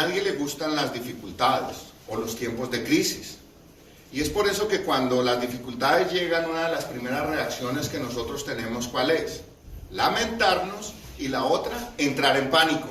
nadie le gustan las dificultades o los tiempos de crisis. Y es por eso que cuando las dificultades llegan, una de las primeras reacciones que nosotros tenemos, ¿cuál es? Lamentarnos, y la otra, entrar en pánico.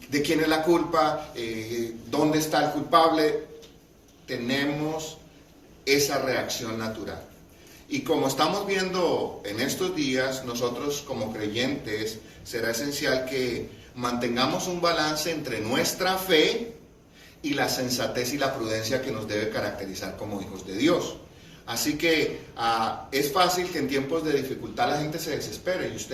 ¿De quién es la culpa? ¿Dónde está el culpable? Tenemos esa reacción natural. Y como estamos viendo en estos días, nosotros como creyentes, será esencial que mantengamos un balance entre nuestra fe y la sensatez y la prudencia que nos debe caracterizar como hijos de Dios. Así que es fácil que en tiempos de dificultad la gente se desespere, y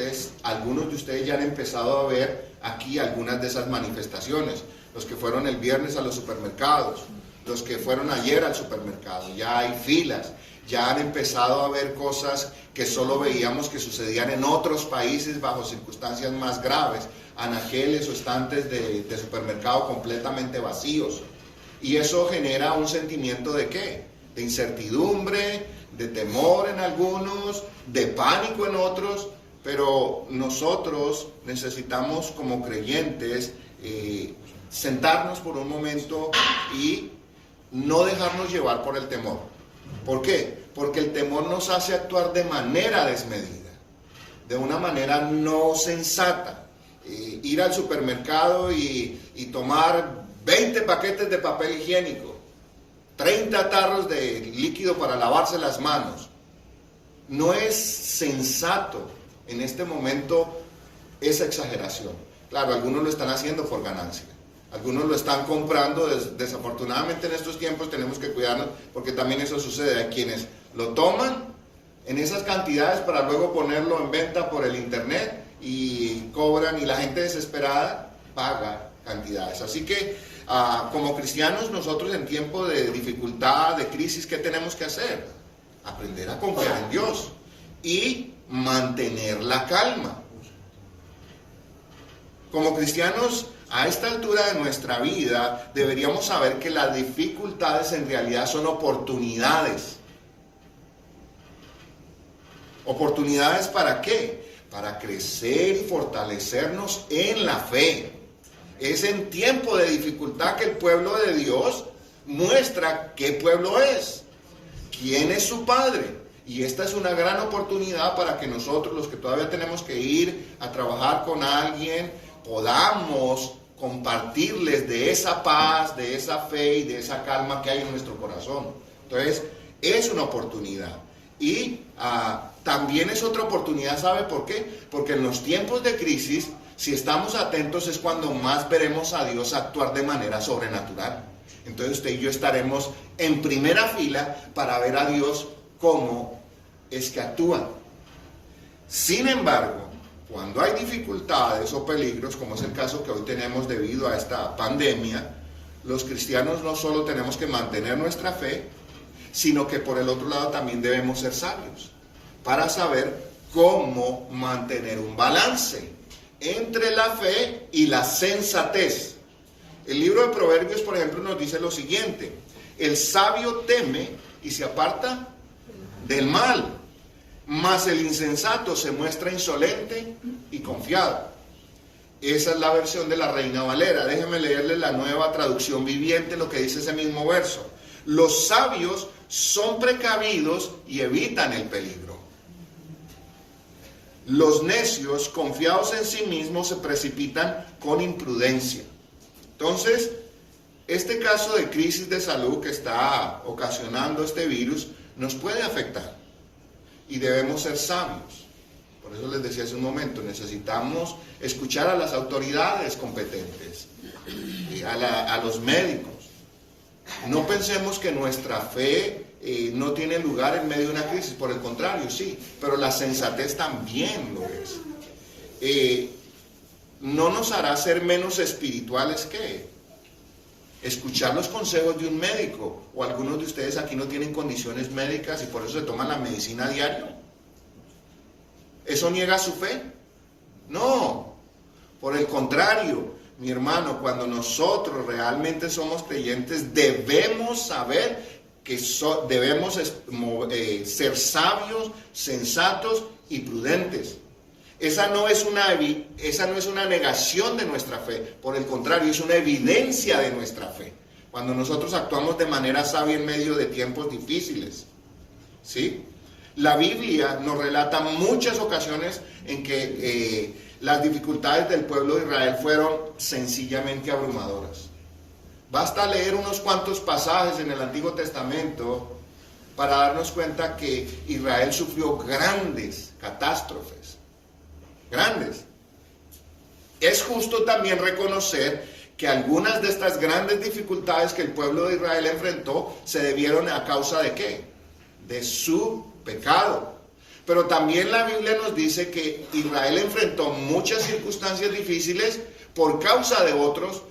algunos de ustedes ya han empezado a ver aquí algunas de esas manifestaciones. Los que fueron el viernes a los supermercados, los que fueron ayer al supermercado, ya hay filas, ya han empezado a ver cosas que solo veíamos que sucedían en otros países bajo circunstancias más graves, anaqueles o estantes de supermercado completamente vacíos. Y eso genera un sentimiento ¿de qué? De incertidumbre, de temor en algunos, de pánico en otros, pero nosotros necesitamos como creyentes sentarnos por un momento y no dejarnos llevar por el temor. ¿Por qué? Porque el temor nos hace actuar de manera desmedida, de una manera no sensata. Ir al supermercado y tomar 20 paquetes de papel higiénico, 30 tarros de líquido para lavarse las manos. No es sensato en este momento esa exageración. Claro, algunos lo están haciendo por ganancia. Algunos lo están comprando. Desafortunadamente en estos tiempos tenemos que cuidarnos porque también eso sucede. Hay quienes lo toman en esas cantidades para luego ponerlo en venta por el internet y cobran, y la gente desesperada paga cantidades. Así que como cristianos nosotros en tiempo de dificultad, de crisis, ¿qué tenemos que hacer? Aprender a confiar en Dios y mantener la calma. Como cristianos, a esta altura de nuestra vida, deberíamos saber que las dificultades en realidad son oportunidades. ¿Oportunidades para qué? Para crecer y fortalecernos en la fe. Es en tiempo de dificultad que el pueblo de Dios muestra qué pueblo es, quién es su Padre. Y esta es una gran oportunidad para que nosotros, los que todavía tenemos que ir a trabajar con alguien, podamos compartirles de esa paz, de esa fe y de esa calma que hay en nuestro corazón. Entonces, es una oportunidad. Y también es otra oportunidad, ¿sabe por qué? Porque en los tiempos de crisis, si estamos atentos, es cuando más veremos a Dios actuar de manera sobrenatural. Entonces usted y yo estaremos en primera fila para ver a Dios cómo es que actúa. Sin embargo, cuando hay dificultades o peligros, como es el caso que hoy tenemos debido a esta pandemia, los cristianos no solo tenemos que mantener nuestra fe, sino que por el otro lado también debemos ser sabios para saber cómo mantener un balance entre la fe y la sensatez. El libro de Proverbios, por ejemplo, nos dice lo siguiente: el sabio teme y se aparta del mal, mas el insensato se muestra insolente y confiado. Esa es la versión de la Reina Valera. Déjenme leerles la Nueva Traducción Viviente, lo que dice ese mismo verso. Los sabios son precavidos y evitan el peligro. Los necios, confiados en sí mismos, se precipitan con imprudencia. Entonces, este caso de crisis de salud que está ocasionando este virus nos puede afectar y debemos ser sabios. Por eso les decía hace un momento, necesitamos escuchar a las autoridades competentes, a los médicos. No pensemos que nuestra fe no tiene lugar en medio de una crisis, por el contrario, sí, pero la sensatez también lo es. No nos hará ser menos espirituales que escuchar los consejos de un médico, o algunos de ustedes aquí no tienen condiciones médicas y por eso se toman la medicina a diario. ¿Eso niega su fe? No, por el contrario, mi hermano, cuando nosotros realmente somos creyentes, debemos saber que debemos ser sabios, sensatos y prudentes. esa no es una negación de nuestra fe, por el contrario, es una evidencia de nuestra fe. Cuando nosotros actuamos de manera sabia en medio de tiempos difíciles, ¿sí? La Biblia nos relata muchas ocasiones en que las dificultades del pueblo de Israel fueron sencillamente abrumadoras. Basta leer unos cuantos pasajes en el Antiguo Testamento para darnos cuenta que Israel sufrió grandes catástrofes. Grandes. Es justo también reconocer que algunas de estas grandes dificultades que el pueblo de Israel enfrentó se debieron a causa de ¿qué? De su pecado. Pero también la Biblia nos dice que Israel enfrentó muchas circunstancias difíciles por causa de otros,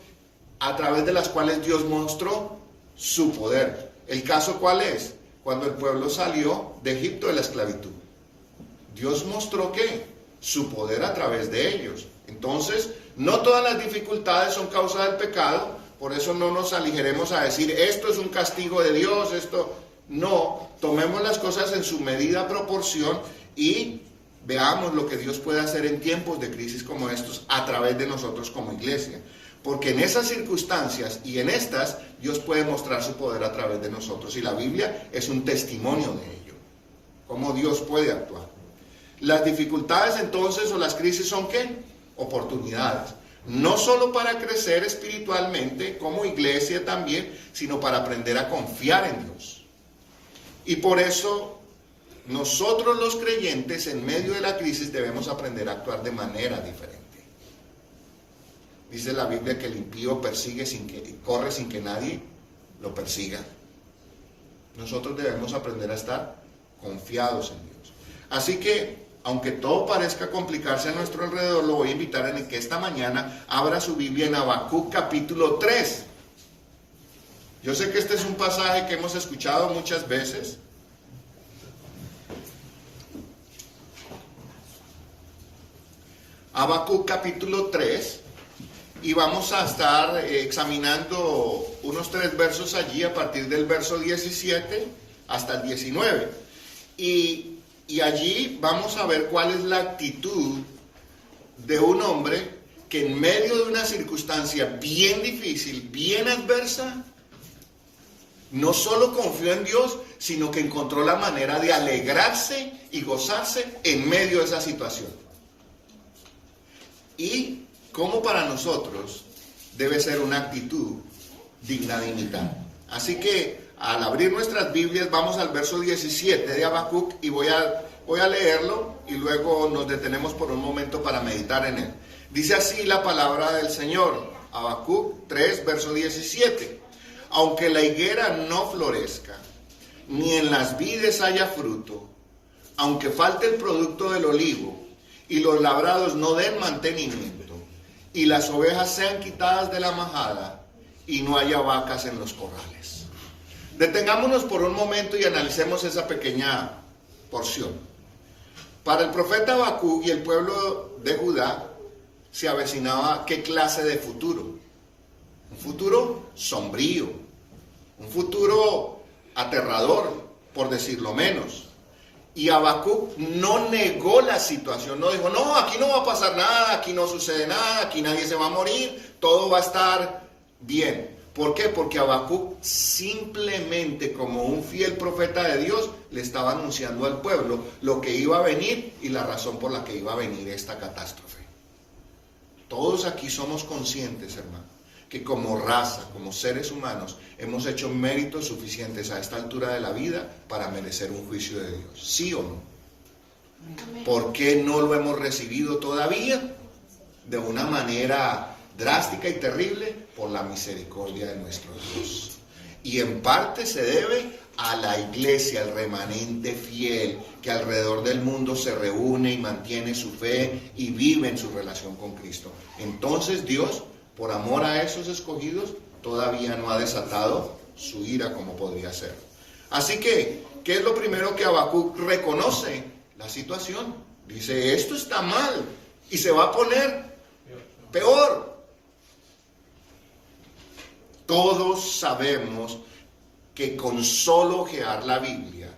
a través de las cuales Dios mostró su poder. ¿El caso cuál es? Cuando el pueblo salió de Egipto de la esclavitud. Dios mostró ¿qué? Su poder a través de ellos. Entonces, no todas las dificultades son causa del pecado, por eso no nos aligeremos a decir, esto es un castigo de Dios, esto... No, tomemos las cosas en su medida proporción y veamos lo que Dios puede hacer en tiempos de crisis como estos a través de nosotros como iglesia. Porque en esas circunstancias y en estas, Dios puede mostrar su poder a través de nosotros. Y la Biblia es un testimonio de ello. Cómo Dios puede actuar. Las dificultades entonces o las crisis son ¿qué? Oportunidades. No solo para crecer espiritualmente como iglesia también, sino para aprender a confiar en Dios. Y por eso nosotros los creyentes en medio de la crisis debemos aprender a actuar de manera diferente. Dice la Biblia que el impío corre sin que nadie lo persiga. Nosotros debemos aprender a estar confiados en Dios. Así que, aunque todo parezca complicarse a nuestro alrededor, lo voy a invitar a que esta mañana abra su Biblia en Habacuc capítulo 3. Yo sé que este es un pasaje que hemos escuchado muchas veces. Habacuc capítulo 3. Y vamos a estar examinando unos 3 versos allí a partir del verso 17 hasta el 19. Y allí vamos a ver cuál es la actitud de un hombre que en medio de una circunstancia bien difícil, bien adversa, no solo confió en Dios, sino que encontró la manera de alegrarse y gozarse en medio de esa situación. Y como para nosotros debe ser una actitud digna de imitar. Así que al abrir nuestras Biblias vamos al verso 17 de Habacuc y voy a leerlo y luego nos detenemos por un momento para meditar en él. Dice así la palabra del Señor, Habacuc 3, verso 17. Aunque la higuera no florezca, ni en las vides haya fruto, aunque falte el producto del olivo, y los labrados no den mantenimiento, y las ovejas sean quitadas de la majada, y no haya vacas en los corrales. Detengámonos por un momento y analicemos esa pequeña porción. Para el profeta Habacuc y el pueblo de Judá, se avecinaba qué clase de futuro. Un futuro sombrío, un futuro aterrador, por decirlo menos. Y Habacuc no negó la situación, no dijo, no, aquí no va a pasar nada, aquí no sucede nada, aquí nadie se va a morir, todo va a estar bien. ¿Por qué? Porque Habacuc simplemente como un fiel profeta de Dios le estaba anunciando al pueblo lo que iba a venir y la razón por la que iba a venir esta catástrofe. Todos aquí somos conscientes, hermano, que como raza, como seres humanos, hemos hecho méritos suficientes a esta altura de la vida para merecer un juicio de Dios. ¿Sí o no? ¿Por qué no lo hemos recibido todavía? De una manera drástica y terrible, por la misericordia de nuestro Dios. Y en parte se debe a la iglesia, al remanente fiel, que alrededor del mundo se reúne y mantiene su fe y vive en su relación con Cristo. Entonces Dios, por amor a esos escogidos, todavía no ha desatado su ira como podría ser. Así que, ¿qué es lo primero que Habacuc reconoce? La situación. Dice, esto está mal y se va a poner peor. Todos sabemos que con solo ojear la Biblia,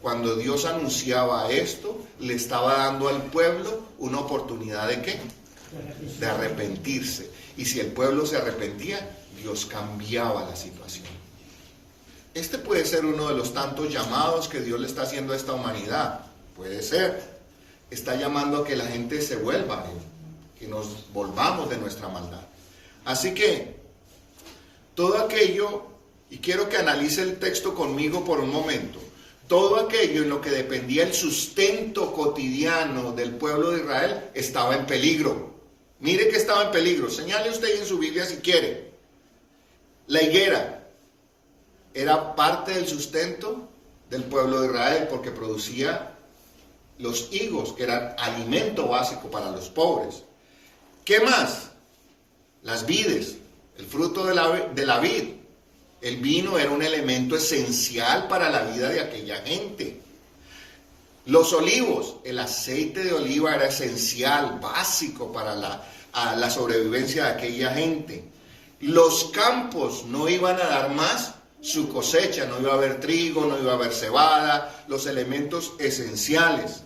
Cuando Dios anunciaba esto, le estaba dando al pueblo una oportunidad ¿de qué? De arrepentirse. Y si el pueblo se arrepentía, Dios cambiaba la situación. Este puede ser uno de los tantos llamados que Dios le está haciendo a esta humanidad. Puede ser. Está llamando a que la gente se vuelva a Él, que nos volvamos de nuestra maldad. Así que, todo aquello, y quiero que analice el texto conmigo por un momento, todo aquello en lo que dependía el sustento cotidiano del pueblo de Israel estaba en peligro. Mire que estaba en peligro. Señale usted en su Biblia si quiere. La higuera era parte del sustento del pueblo de Israel porque producía los higos, que eran alimento básico para los pobres. ¿Qué más? Las vides, el fruto de la vid. El vino era un elemento esencial para la vida de aquella gente. Los olivos, el aceite de oliva era esencial, básico para la sobrevivencia de aquella gente. Los campos no iban a dar más su cosecha, no iba a haber trigo, no iba a haber cebada, los elementos esenciales.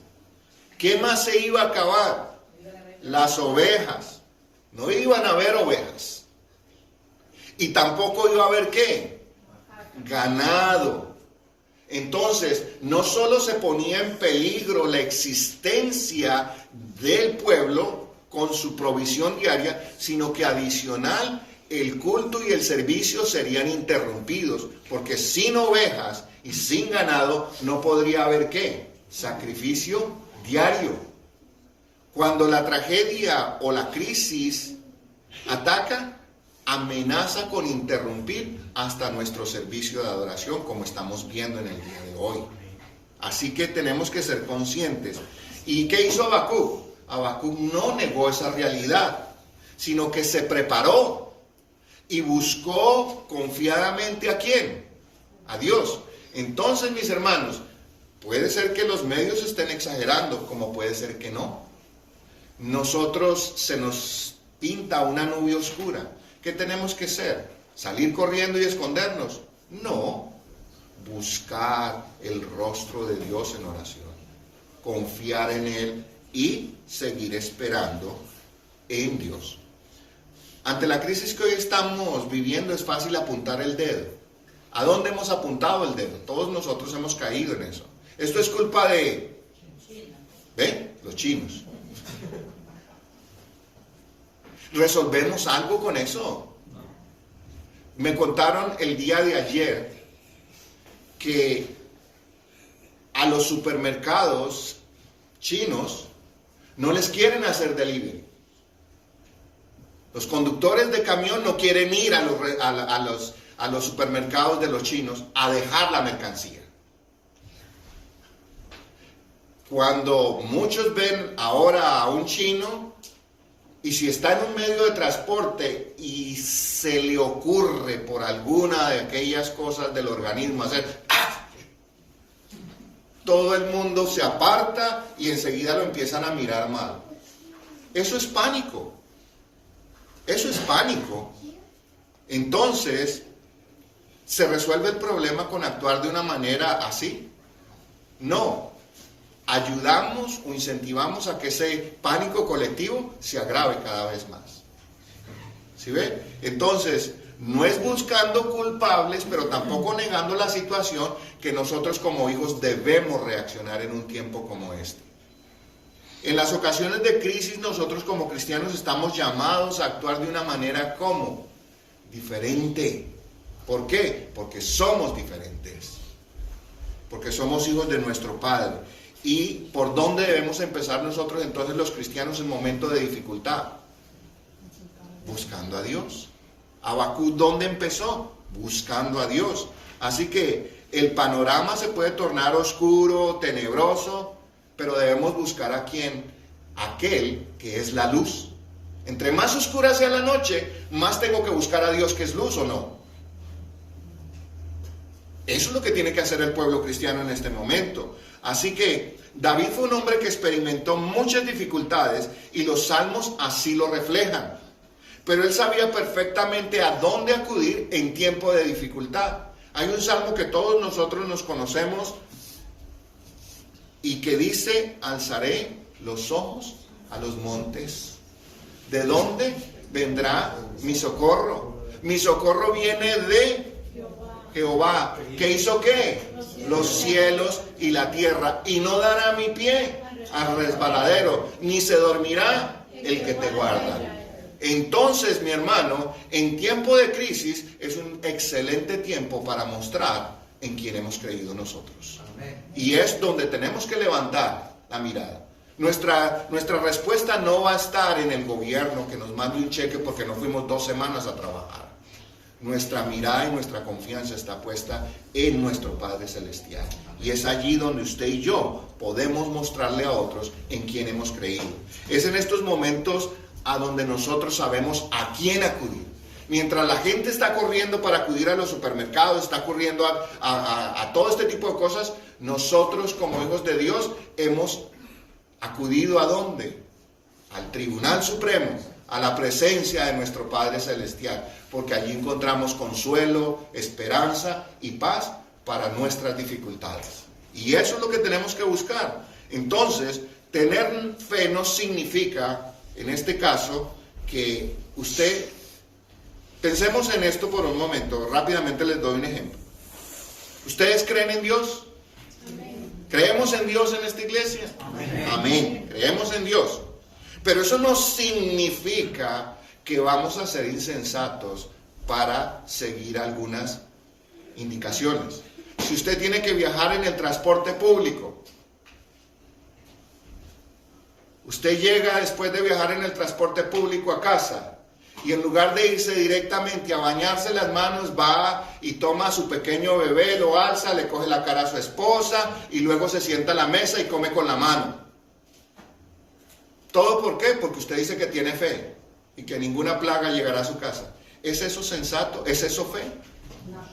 ¿Qué más se iba a acabar? Las ovejas. No iban a haber ovejas. Y tampoco iba a haber ¿qué? Ganado. Entonces, no solo se ponía en peligro la existencia del pueblo con su provisión diaria, sino que adicional, el culto y el servicio serían interrumpidos, porque sin ovejas y sin ganado no podría haber ¿qué? Sacrificio diario. Cuando la tragedia o la crisis ataca, amenaza con interrumpir hasta nuestro servicio de adoración, como estamos viendo en el día de hoy. Así que tenemos que ser conscientes. ¿Y qué hizo Habacuc? Habacuc no negó esa realidad, sino que se preparó y buscó confiadamente ¿a quién? A Dios. Entonces, mis hermanos, puede ser que los medios estén exagerando, como puede ser que no. Nosotros se nos pinta una nube oscura. ¿Qué tenemos que hacer? ¿Salir corriendo y escondernos? No. Buscar el rostro de Dios en oración. Confiar en Él y seguir esperando en Dios. Ante la crisis que hoy estamos viviendo es fácil apuntar el dedo. ¿A dónde hemos apuntado el dedo? Todos nosotros hemos caído en eso. Esto es culpa de... ¿Ven? Los chinos. ¿Resolvemos algo con eso? Me contaron el día de ayer que a los supermercados chinos no les quieren hacer delivery. Los conductores de camión no quieren ir a los supermercados de los chinos a dejar la mercancía. Cuando muchos ven ahora a un chino, y si está en un medio de transporte y se le ocurre por alguna de aquellas cosas del organismo hacer ¡ah!, todo el mundo se aparta y enseguida lo empiezan a mirar mal. Eso es pánico. Eso es pánico. Entonces, ¿se resuelve el problema con actuar de una manera así? No. Ayudamos o incentivamos a que ese pánico colectivo se agrave cada vez más. ¿Sí ve? Entonces, no es buscando culpables, pero tampoco negando la situación, que nosotros como hijos debemos reaccionar en un tiempo como este. En las ocasiones de crisis, nosotros como cristianos estamos llamados a actuar de una manera como diferente. ¿Por qué? Porque somos diferentes. Porque somos hijos de nuestro Padre. ¿Y por dónde debemos empezar nosotros entonces los cristianos en momentos de dificultad? Buscando a Dios. Habacuc, ¿dónde empezó? Buscando a Dios. Así que el panorama se puede tornar oscuro, tenebroso, pero debemos buscar a quién, aquel que es la luz. Entre más oscura sea la noche, más tengo que buscar a Dios que es luz, ¿o no? Eso es lo que tiene que hacer el pueblo cristiano en este momento. Así que David fue un hombre que experimentó muchas dificultades y los salmos así lo reflejan. Pero él sabía perfectamente a dónde acudir en tiempo de dificultad. Hay un salmo que todos nosotros nos conocemos y que dice, alzaré los ojos a los montes. ¿De dónde vendrá mi socorro? Mi socorro viene de Jehová. ¿Qué hizo qué? Los cielos y la tierra. Y no dará mi pie al resbaladero, ni se dormirá el que te guarda. Entonces, mi hermano, en tiempo de crisis es un excelente tiempo para mostrar en quién hemos creído nosotros. Y es donde tenemos que levantar la mirada. Nuestra respuesta no va a estar en el gobierno que nos mande un cheque porque no fuimos 2 semanas a trabajar. Nuestra mirada y nuestra confianza está puesta en nuestro Padre Celestial. Y es allí donde usted y yo podemos mostrarle a otros en quién hemos creído. Es en estos momentos a donde nosotros sabemos a quién acudir. Mientras la gente está corriendo para acudir a los supermercados, está corriendo a todo este tipo de cosas, nosotros como hijos de Dios hemos acudido ¿a dónde? Al Tribunal Supremo, a la presencia de nuestro Padre Celestial, porque allí encontramos consuelo, esperanza y paz para nuestras dificultades. Y eso es lo que tenemos que buscar. Entonces, tener fe no significa, en este caso, que usted... Pensemos en esto por un momento, rápidamente les doy un ejemplo. ¿Ustedes creen en Dios? Amén. ¿Creemos en Dios en esta iglesia? Amén. Amén. Creemos en Dios. Pero eso no significa que vamos a ser insensatos para seguir algunas indicaciones. Si usted tiene que viajar en el transporte público, usted llega después de viajar en el transporte público a casa y en lugar de irse directamente a bañarse las manos, va y toma a su pequeño bebé, lo alza, le coge la cara a su esposa y luego se sienta a la mesa y come con la mano. ¿Todo por qué? Porque usted dice que tiene fe y que ninguna plaga llegará a su casa. ¿Es eso sensato? ¿Es eso fe? No.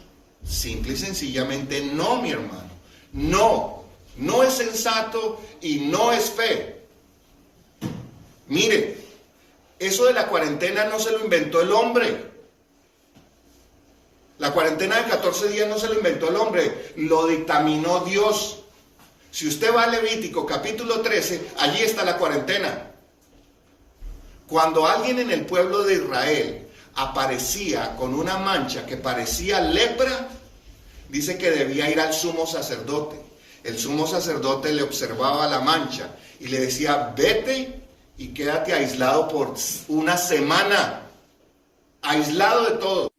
Simple y sencillamente no, mi hermano. No, no es sensato y no es fe. Mire, eso de la cuarentena no se lo inventó el hombre. La cuarentena de 14 días no se lo inventó el hombre, lo dictaminó Dios. Si usted va a Levítico capítulo 13, allí está la cuarentena. Cuando alguien en el pueblo de Israel aparecía con una mancha que parecía lepra, dice que debía ir al sumo sacerdote. El sumo sacerdote le observaba la mancha y le decía, vete y quédate aislado por una semana, aislado de todo.